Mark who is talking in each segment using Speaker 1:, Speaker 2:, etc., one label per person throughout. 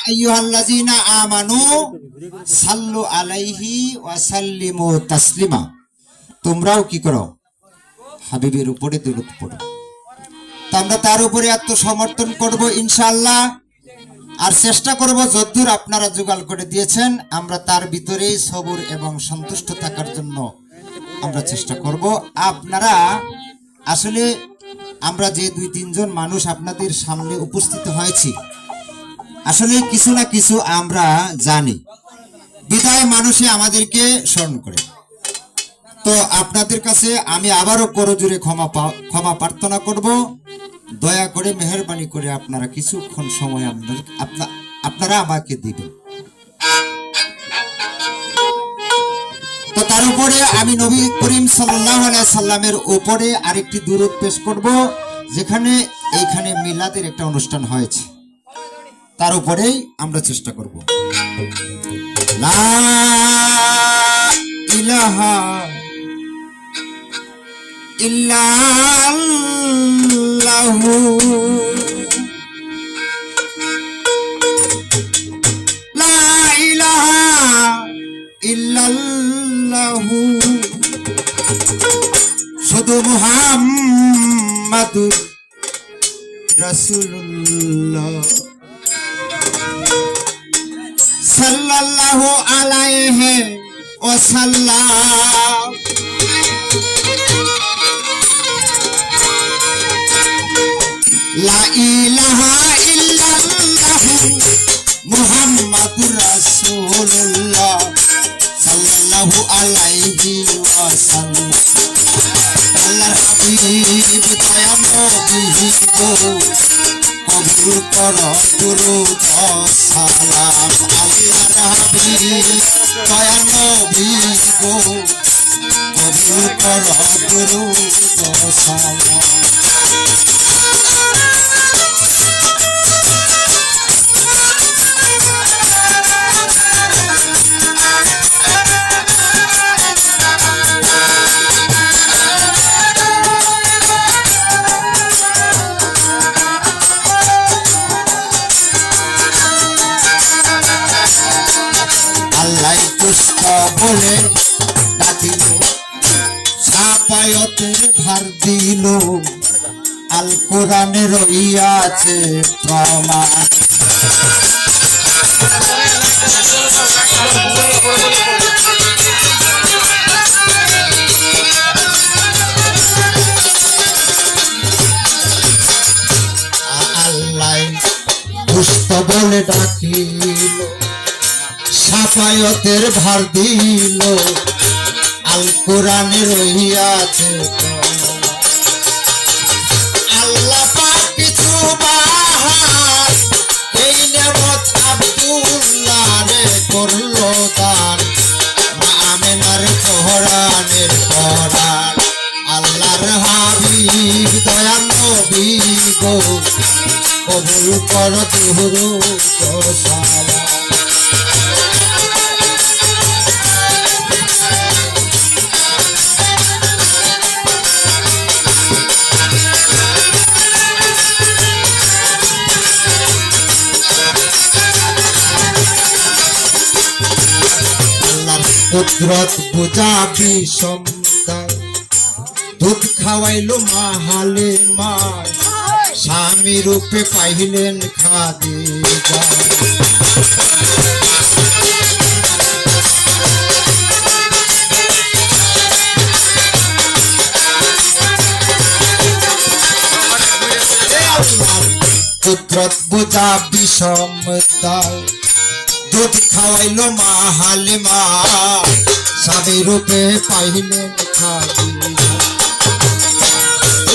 Speaker 1: আইয়ুহাল্লাযীনা আমানু সাল্লু আলাইহি ওয়া সাল্লিমু তাসলিমা। তোমরাও কি করো? হাবিবের উপরে দরুদ পড়ো। তো আমরা তার উপরে আত্মসমর্পণ করব ইনশাআল্লাহ। আর চেষ্টা করব যতদূর আপনারা জোগাড় করে দিয়েছেন আমরা তার ভিতরেই সবর এবং সন্তুষ্ট থাকার জন্য আমরা চেষ্টা করব। আপনারা আসলে আমরা যে 2-3 জন মানুষ আপনাদের সামনে উপস্থিত হয়েছি, আসলে কিছু না কিছু আমরা জানি, বিদায় মানুষে আমাদেরকে স্মরণ করে। তো আপনাদের কাছে আমি আবারও করজোরে ক্ষমা প্রার্থনা করব। দয়া করে মেহেরবানি করে আপনারা কিছুক্ষণ সময় আপনারা আমাকে দিবেন। তো তার উপরে আমি নবী করিম সাল্লাল্লাহু আলাইহি সাল্লামের উপরে আরেকটি দুরূদ পেশ করব, যেখানে এইখানে মিলাদের একটা অনুষ্ঠান হয়েছে, তার উপরেই আমরা চেষ্টা করব। লা ইলাহা ইল্লাল্লাহু লা ইলাহা ইল্লাল্লাহু শুধু মুহাম্মাদুর রাসূলুল্লাহ সাল্লাল্লাহু আলাইহি ওয়াসাল্লাম। লা ইলাহা ইল্লাল্লাহু মুহাম্মাদুর রাসূলুল্লাহ সাল্লাল্লাহু আলাইহি ওয়াসাল্লাম। আল্লাহর হাবিব দয়াল নবী গো কবুল করো দুরূদ ও সালাম। আল্লাহর হাবিব দয়াল নবী গো কবুল করো দুরূদ ও সালাম। বলে ডাকিল সাফায়াতের ভার দিল, আল কোরআনে রইয়াছে প্রমাণ। আল্লাহ দুষ্ট বলে ডাকিল সাফায়াতের ভার দিল, আল কোরআনে রহিয়াছে। আল্লাহ পাক সুবহান এই নেমত আব্দুল্লাহ রে করলো দান, মা আমেনার কোরআনের কোরআন। আল্লাহর হাবিব দয়াল নবী গো কবুল কর দুরূদ ও সালাম। কুদরত বুঝাবি সমদায় দুধ খাওয়াইলো মাহালে মায়, স্বামী রূপে পাইলেন খাদিজা। কুদরত বুঝাবি সমদায় দুধ খাওয়াইলো মাহালে মা, স্বামী রূপে পাইলেন খাদিজা।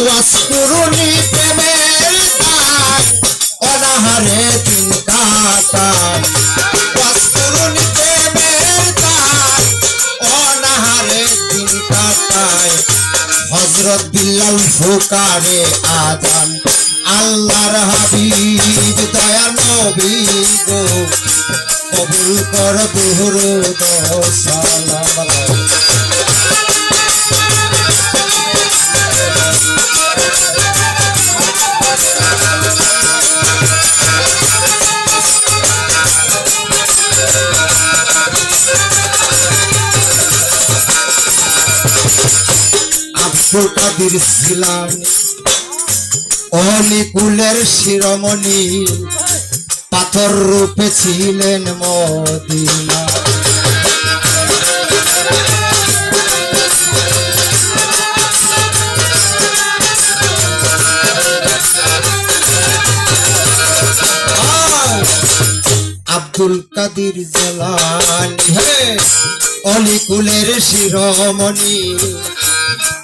Speaker 1: ওয়াসকুরুনি প্রেমের দান অনাহারে দিন কাটায়, ওয়াসকুরুনি প্রেমের দান অনাহারে দিন কাটায়। হযরত বিল্লাল ফুকারে আযান, আল্লাহর হাবিব দয়াল নবী গো কবুল কর দুরূদ ও সালাম। আব্দুল কাদের জিলানী অলিকুলের শিরোমণি পাথর রূপে ছিলেন মদিনা। আব্দুল কাদের জিলানী হে অলিকুলের শিরোমণি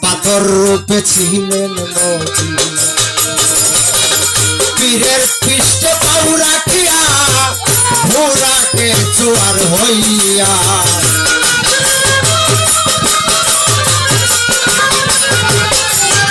Speaker 1: পাথর রূপে ছিলেন মদিনা। পীরের পৃষ্ঠে পাউ রাখিয়া ঘোড়াকে জোয়ার হইয়া